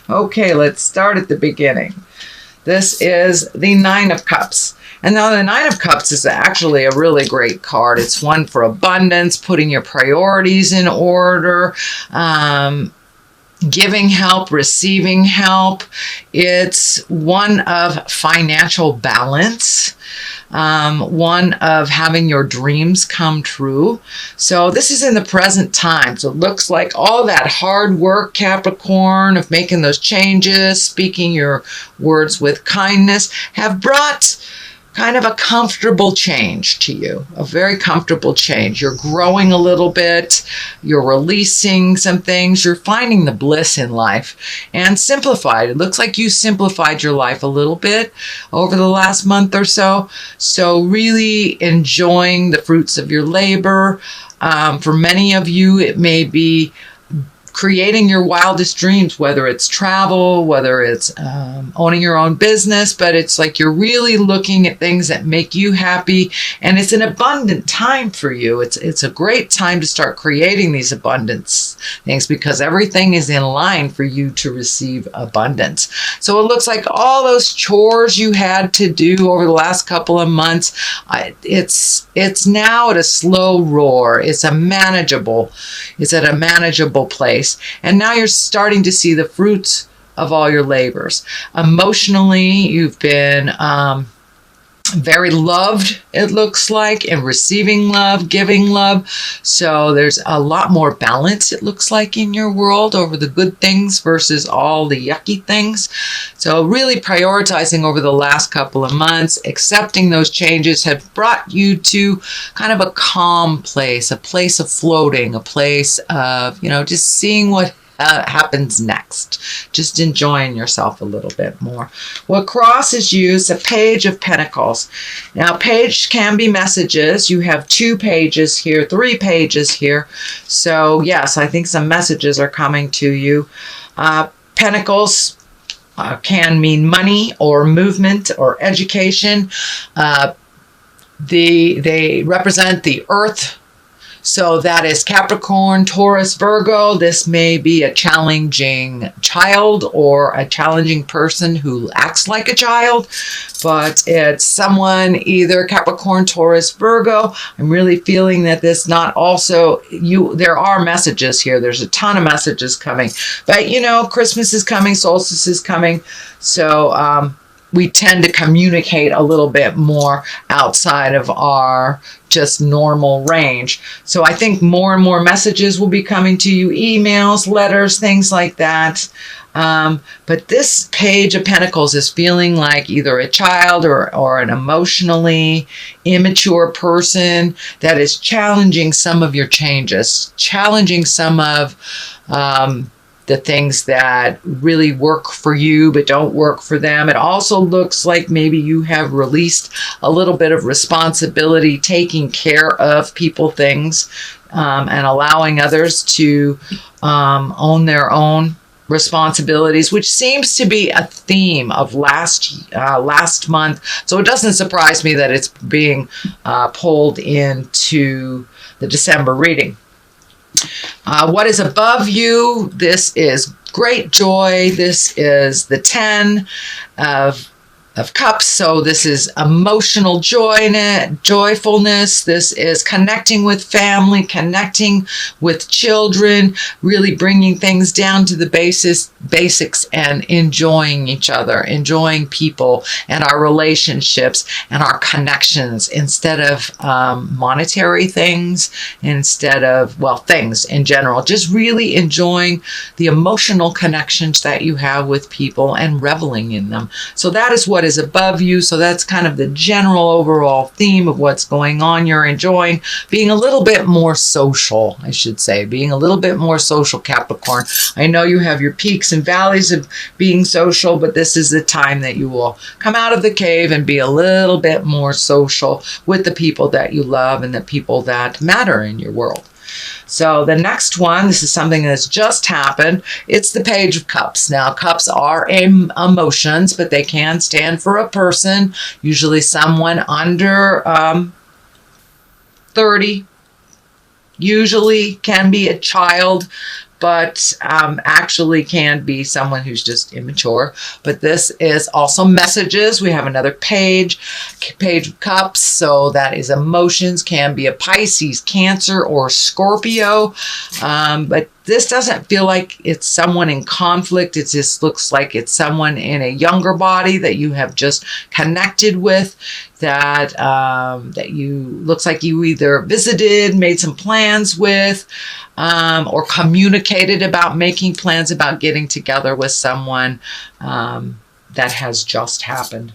Okay, let's start at the beginning. This is the Nine of Cups. And now the Nine of Cups is actually a really great card. It's one for abundance, putting your priorities in order, giving help, receiving help. It's one of financial balance, one of having your dreams come true. So this is in the present time. So it looks like all that hard work, Capricorn, of making those changes, speaking your words with kindness, have brought kind of a comfortable change to you, a very comfortable change. You're growing a little bit, you're releasing some things, you're finding the bliss in life, and simplified. It looks like you simplified your life a little bit over the last month or so. So really enjoying the fruits of your labor. For many of you, it may be creating your wildest dreams, whether it's travel, whether it's owning your own business, but it's like you're really looking at things that make you happy, and it's an abundant time for you. It's a great time to start creating these abundance things because everything is in line for you to receive abundance. So it looks like all those chores you had to do over the last couple of months, it's now at a slow roar. It's at a manageable place. And now you're starting to see the fruits of all your labors. Emotionally, you've been very loved, it looks like, and receiving love, giving love. So there's a lot more balance, it looks like, in your world over the good things versus all the yucky things. So really prioritizing over the last couple of months, accepting those changes have brought you to kind of a calm place, a place of floating, a place of, just seeing what happens next, just enjoying yourself a little bit more. What crosses you is a Page of Pentacles. Now, page can be messages. You have 2 pages here, 3 pages here. So yes, I think some messages are coming to you. Pentacles can mean money or movement or education. They represent the earth. So that is Capricorn, Taurus, Virgo. This may be a challenging child or a challenging person who acts like a child, but it's someone either Capricorn, Taurus, Virgo. I'm really feeling that this not also you. There are messages here. There's a ton of messages coming, but Christmas is coming, solstice is coming. So, we tend to communicate a little bit more outside of our just normal range. So I think more and more messages will be coming to you, emails, letters, things like that. But this Page of Pentacles is feeling like either a child or an emotionally immature person that is challenging some of your changes, challenging some of the things that really work for you but don't work for them. It also looks like maybe you have released a little bit of responsibility, taking care of people, things, and allowing others to own their own responsibilities, which seems to be a theme of last month. So it doesn't surprise me that it's being pulled into the December reading. What is above you? This is great joy. This is the 10 of Cups. So this is emotional joyfulness. This is connecting with family, connecting with children, really bringing things down to the basics and enjoying each other, enjoying people and our relationships and our connections instead of monetary things, instead of, things in general. Just really enjoying the emotional connections that you have with people and reveling in them. So that is what is above you. So that's kind of the general overall theme of what's going on. You're enjoying being a little bit more social, I should say, being a little bit more social, Capricorn. I know you have your peaks and valleys of being social, but this is the time that you will come out of the cave and be a little bit more social with the people that you love and the people that matter in your world. So the next one, this is something that's just happened. It's the Page of Cups. Now, cups are emotions, but they can stand for a person, usually someone under 30, usually can be a child, but actually can be someone who's just immature. But this is also messages. We have another page of cups. So that is emotions, can be a Pisces, Cancer, or Scorpio. But this doesn't feel like it's someone in conflict. It just looks like it's someone in a younger body that you have just connected with, that looks like you either visited, made some plans with, or communicated about making plans about getting together with someone that has just happened.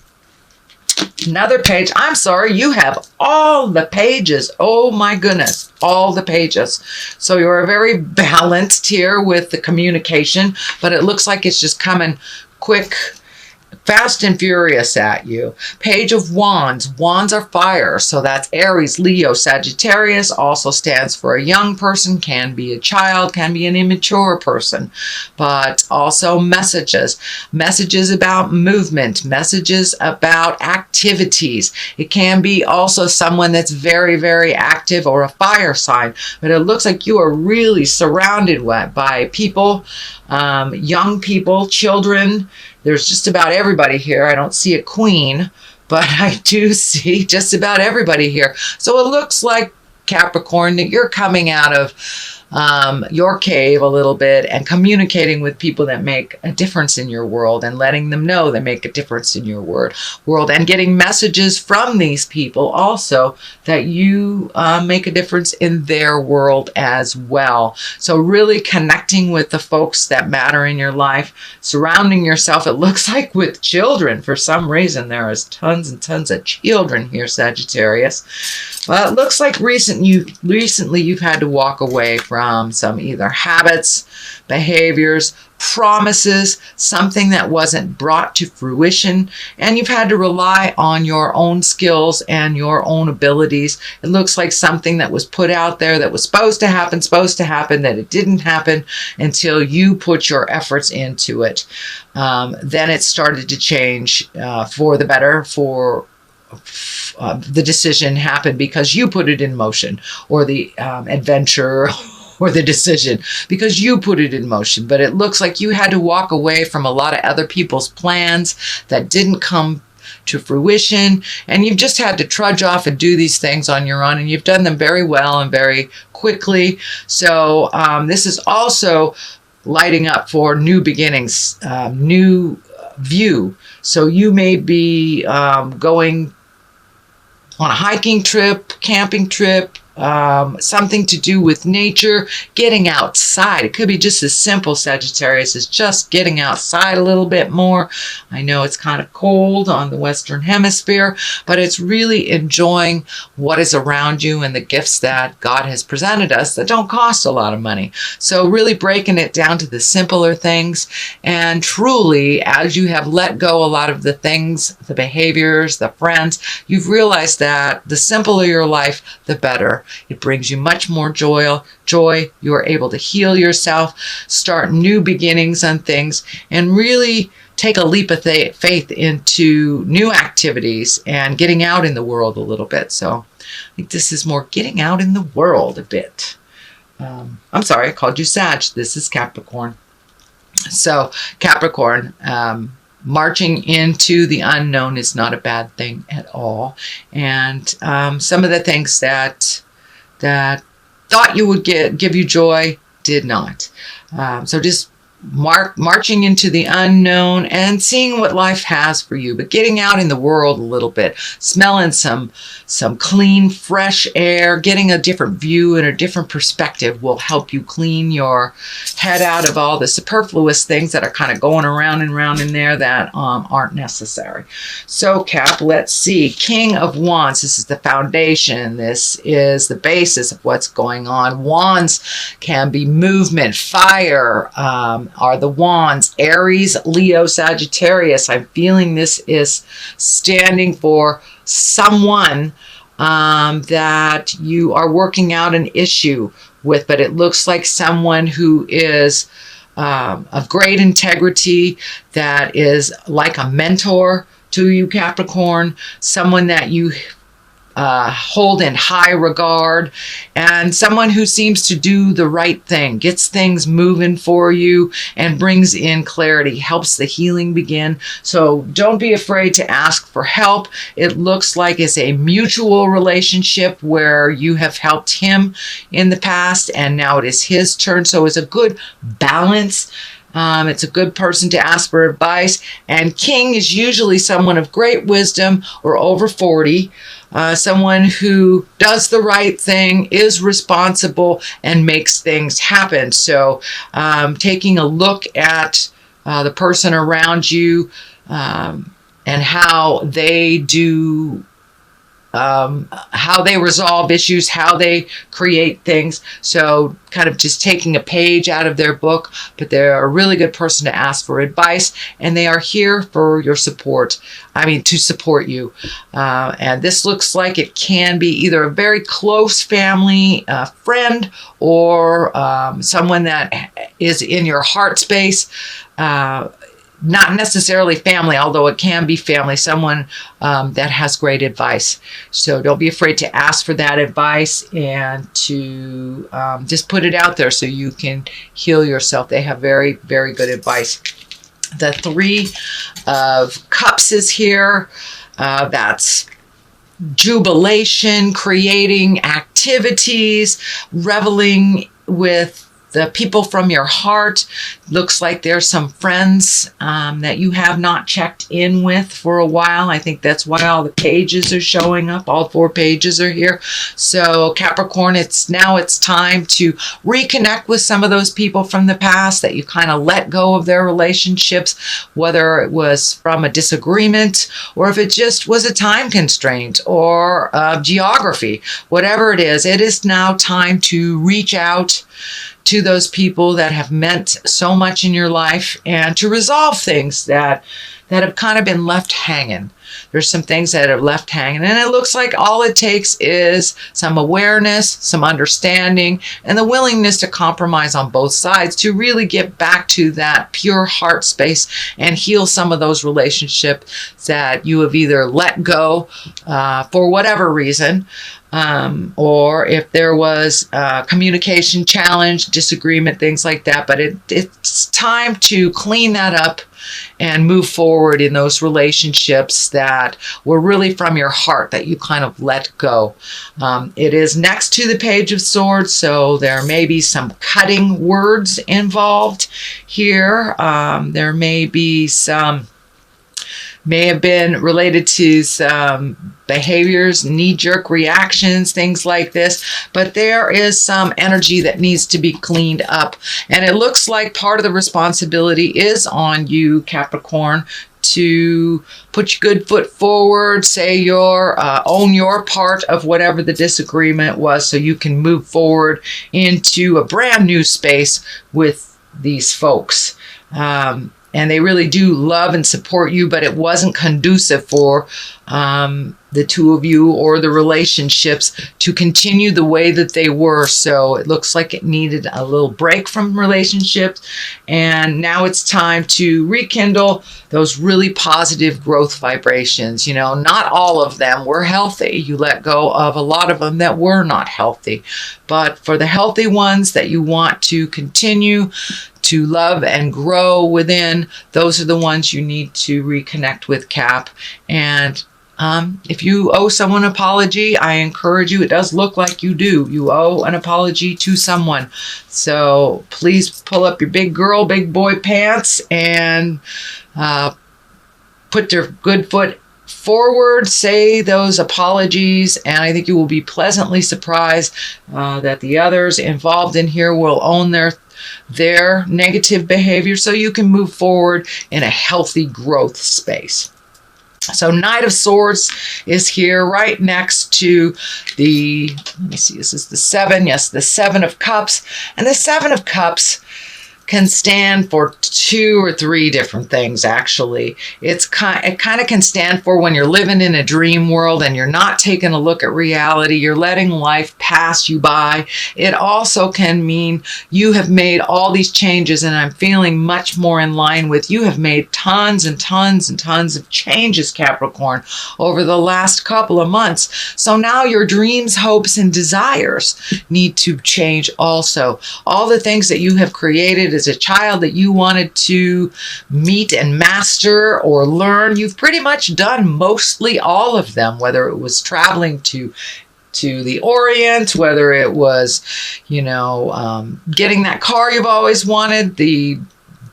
Another page. I'm sorry, you have all the pages. Oh my goodness, all the pages. So you're very balanced here with the communication, but it looks like it's just coming quick, fast and furious at you. Page of Wands. Wands are fire. So that's Aries, Leo, Sagittarius. Also stands for a young person, can be a child, can be an immature person. But also messages. Messages about movement. Messages about activities. It can be also someone that's very, very active or a fire sign. But it looks like you are really surrounded by people, young people, children. There's just about everybody here. I don't see a queen, but I do see just about everybody here. So it looks like, Capricorn, that you're coming out of your cave a little bit and communicating with people that make a difference in your world and letting them know they make a difference in your world, and getting messages from these people also that you make a difference in their world as well. So really connecting with the folks that matter in your life, surrounding yourself, it looks like, with children. For some reason, there is tons and tons of children here, Sagittarius. Well, it looks like recently you've had to walk away from some either habits, behaviors, promises, something that wasn't brought to fruition, and you've had to rely on your own skills and your own abilities. It looks like something that was put out there that was supposed to happen, that it didn't happen until you put your efforts into it. Then it started to change for the better, the decision happened because you put it in motion, or the adventure or the decision because you put it in motion. But it looks like you had to walk away from a lot of other people's plans that didn't come to fruition, and you've just had to trudge off and do these things on your own, and you've done them very well and very quickly. So this is also lighting up for new beginnings, new view. So you may be going on a hiking trip, camping trip, something to do with nature, getting outside. It could be just as simple, Sagittarius, as just getting outside a little bit more. I know it's kind of cold on the Western Hemisphere, but it's really enjoying what is around you and the gifts that God has presented us that don't cost a lot of money. So really breaking it down to the simpler things, and truly, as you have let go a lot of the things, the behaviors, the friends, you've realized that the simpler your life, the better. It brings you much more joy. You are able to heal yourself, start new beginnings on things, and really take a leap of faith into new activities and getting out in the world a little bit. So I think this is more getting out in the world a bit. I'm sorry, I called you Sag. This is Capricorn. So Capricorn, marching into the unknown is not a bad thing at all. And some of the things that thought you would give you joy did not. So just marching into the unknown and seeing what life has for you, but getting out in the world a little bit, smelling some clean, fresh air, getting a different view and a different perspective will help you clean your head out of all the superfluous things that are kind of going around and around in there that aren't necessary. So Cap, let's see. King of Wands. This is the foundation. This is the basis of what's going on. Wands can be movement, fire, are the wands. Aries, Leo, Sagittarius. I'm feeling this is standing for someone that you are working out an issue with, but it looks like someone who is of great integrity, that is like a mentor to you, Capricorn, someone that you hold in high regard, and someone who seems to do the right thing, gets things moving for you and brings in clarity, helps the healing begin. So don't be afraid to ask for help. It looks like it's a mutual relationship where you have helped him in the past and now it is his turn. So it's a good balance. It's a good person to ask for advice. And King is usually someone of great wisdom or over 40. Someone who does the right thing, is responsible, and makes things happen. So taking a look at the person around you and how they do, how they resolve issues, how they create things. So kind of just taking a page out of their book, but they're a really good person to ask for advice, and they are here for your support. To support you. And this looks like it can be either a very close family friend or someone that is in your heart space. Not necessarily family, although it can be family, someone that has great advice. So don't be afraid to ask for that advice and to just put it out there so you can heal yourself. They have very, very good advice. The 3 of Cups is here. That's jubilation, creating activities, reveling with the people from your heart. Looks like there's some friends that you have not checked in with for a while. I think that's why all the pages are showing up. All 4 pages are here. So Capricorn, it's time to reconnect with some of those people from the past that you kind of let go of their relationships, whether it was from a disagreement or if it just was a time constraint or geography. Whatever it is now time to reach out to those people that have meant so much in your life and to resolve things that have kind of been left hanging. There's some things that are left hanging, and it looks like all it takes is some awareness, some understanding, and the willingness to compromise on both sides to really get back to that pure heart space and heal some of those relationships that you have either let go for whatever reason, or if there was a communication challenge, disagreement, things like that. But it's time to clean that up and move forward in those relationships that were really from your heart that you kind of let go. It is next to the Page of Swords, so there may be some cutting words involved here. There may have been related to some behaviors, knee-jerk reactions, things like this. But there is some energy that needs to be cleaned up. And it looks like part of the responsibility is on you, Capricorn, to put your good foot forward, say own your part of whatever the disagreement was so you can move forward into a brand new space with these folks. And they really do love and support you, but it wasn't conducive for the two of you or the relationships to continue the way that they were. So it looks like it needed a little break from relationships. And now it's time to rekindle those really positive growth vibrations. Not all of them were healthy. You let go of a lot of them that were not healthy. But for the healthy ones that you want to continue to love and grow within, those are the ones you need to reconnect with, Cap. And if you owe someone an apology, I encourage you, it does look like you do. You owe an apology to someone. So please pull up your big girl, big boy pants and put your good foot forward, say those apologies, and I think you will be pleasantly surprised that the others involved in here will own their negative behavior so you can move forward in a healthy growth space. So Knight of Swords is here right next to this is the 7. Yes, the 7 of Cups. And the 7 of Cups can stand for 2 or 3 different things, actually. It kind of can stand for when you're living in a dream world and you're not taking a look at reality. You're letting life pass you by. It also can mean you have made all these changes, and I'm feeling much more in line with you have made tons and tons and tons of changes, Capricorn, over the last couple of months. So now your dreams, hopes, and desires need to change also. All the things that you have created as a child that you wanted to meet and master or learn, you've pretty much done mostly all of them, whether it was traveling to the Orient, whether it was, getting that car you've always wanted, the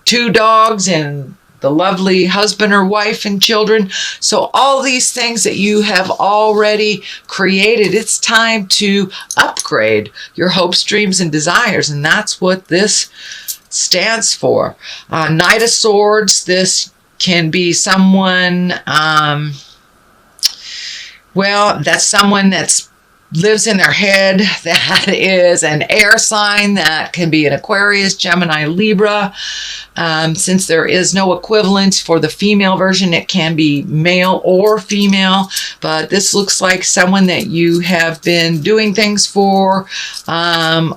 2 dogs and the lovely husband or wife and children. So all these things that you have already created, it's time to upgrade your hopes, dreams, and desires. And that's what this stands for. Knight of Swords, this can be someone, that's someone that's lives in their head. That is an air sign. That can be an Aquarius, Gemini, Libra. Since there is no equivalent for the female version, it can be male or female, but this looks like someone that you have been doing things for,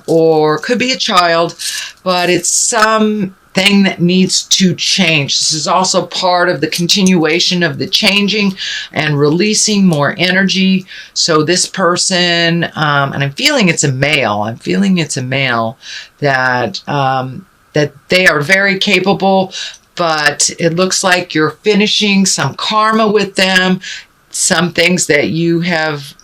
or could be a child, but it's something that needs to change. This is also part of the continuation of the changing and releasing more energy. So this person, and I'm feeling it's a male. That they are very capable, but it looks like you're finishing some karma with them. Some things that you have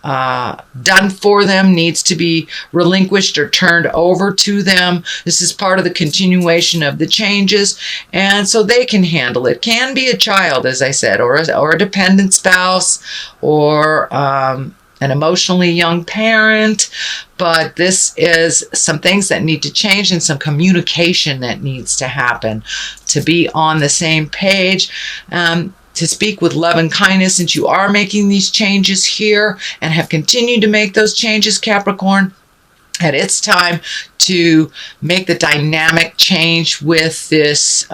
done for them needs to be relinquished or turned over to them. This is part of the continuation of the changes, and so they can handle it. Can be a child, as I said, or a dependent spouse, or an emotionally young parent, but this is some things that need to change and some communication that needs to happen to be on the same page. To speak with love and kindness, since you are making these changes here and have continued to make those changes, Capricorn, and it's time to make the dynamic change with this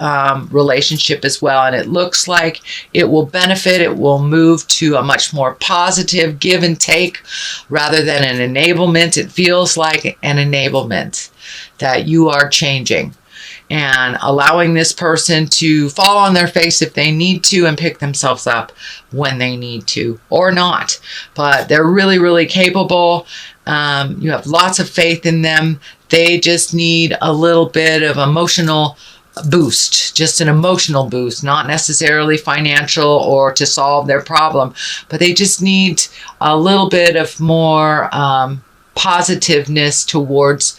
relationship as well. And it looks like it will benefit. It will move to a much more positive give and take rather than an enablement. It feels like an enablement that you are changing and allowing this person to fall on their face if they need to and pick themselves up when they need to, or not. But they're really, really capable. You have lots of faith in them. They just need a little bit of emotional boost, just an emotional boost, not necessarily financial or to solve their problem, but they just need a little bit of more positiveness towards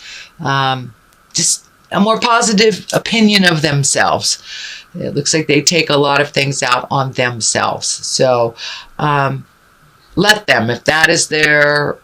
just a more positive opinion of themselves. It looks like they take a lot of things out on themselves. So let them, if that is their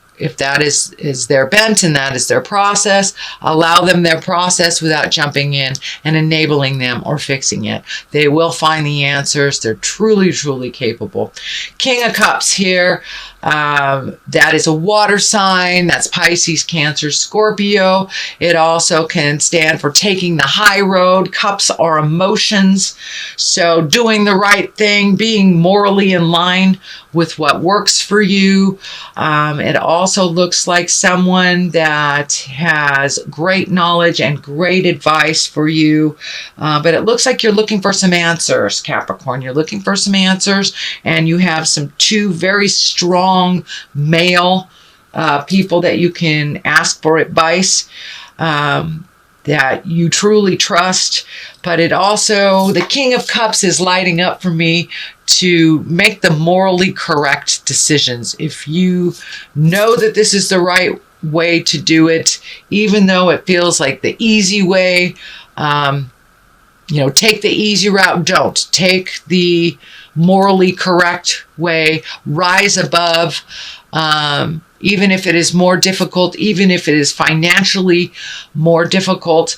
bent and that is their process, allow them their process without jumping in and enabling them or fixing it. They will find the answers. They're truly, truly capable. King of Cups here. That is a water sign. That's Pisces, Cancer, Scorpio. It also can stand for taking the high road. Cups are emotions. So doing the right thing, being morally in line with what works for you. It also looks like someone that has great knowledge and great advice for you. But it looks like you're looking for some answers, Capricorn. You're looking for some answers, and you have two very strong male people that you can ask for advice that you truly trust. But it also, the King of Cups is lighting up for me to make the morally correct decisions. If you know that this is the right way to do it, even though it feels like the easy way, take the easy route. Don't take the morally correct way. Rise above, even if it is more difficult, even if it is financially more difficult.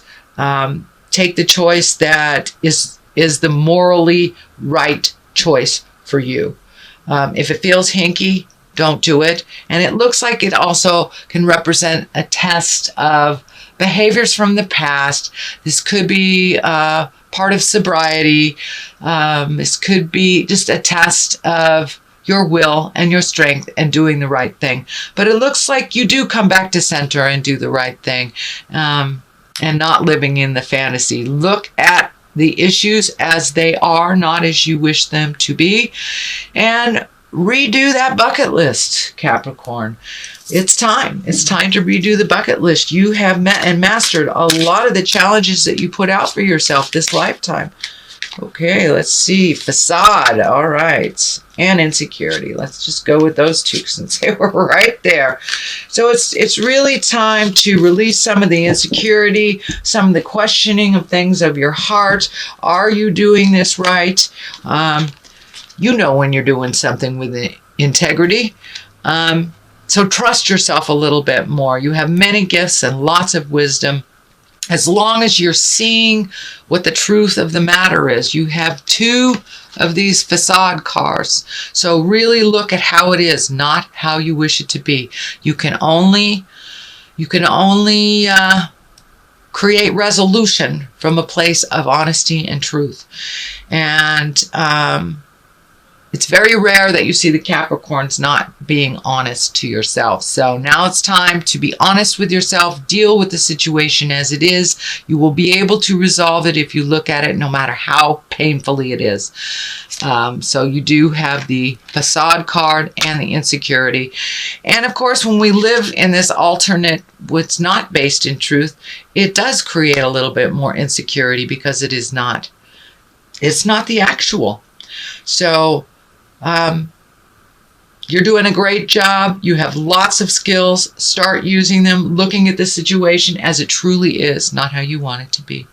Take the choice that is the morally right choice for you. If it feels hinky, don't do it. And it looks like it also can represent a test of behaviors from the past. This could be part of sobriety. This could be just a test of your will and your strength and doing the right thing. But it looks like you do come back to center and do the right thing, and not living in the fantasy. Look at the issues as they are, not as you wish them to be, and redo that bucket list, Capricorn. It's time. It's time to redo the bucket list. You have met and mastered a lot of the challenges that you put out for yourself this lifetime. Okay, let's see. Facade. All right. And insecurity. Let's just go with those two since they were right there. So it's really time to release some of the insecurity, some of the questioning of things of your heart. Are you doing this right? You know when you're doing something with integrity. So trust yourself a little bit more. You have many gifts and lots of wisdom. As long as you're seeing what the truth of the matter is. You have 2 of these facade cards. So really look at how it is, not how you wish it to be. You can only create resolution from a place of honesty and truth. And it's very rare that you see the Capricorns not being honest to yourself. So now it's time to be honest with yourself, deal with the situation as it is. You will be able to resolve it if you look at it, no matter how painfully it is. So you do have the facade card and the insecurity. And of course, when we live in this alternate, what's not based in truth, it does create a little bit more insecurity because it's not the actual. So you're doing a great job. You have lots of skills. Start using them, looking at the situation as it truly is, not how you want it to be.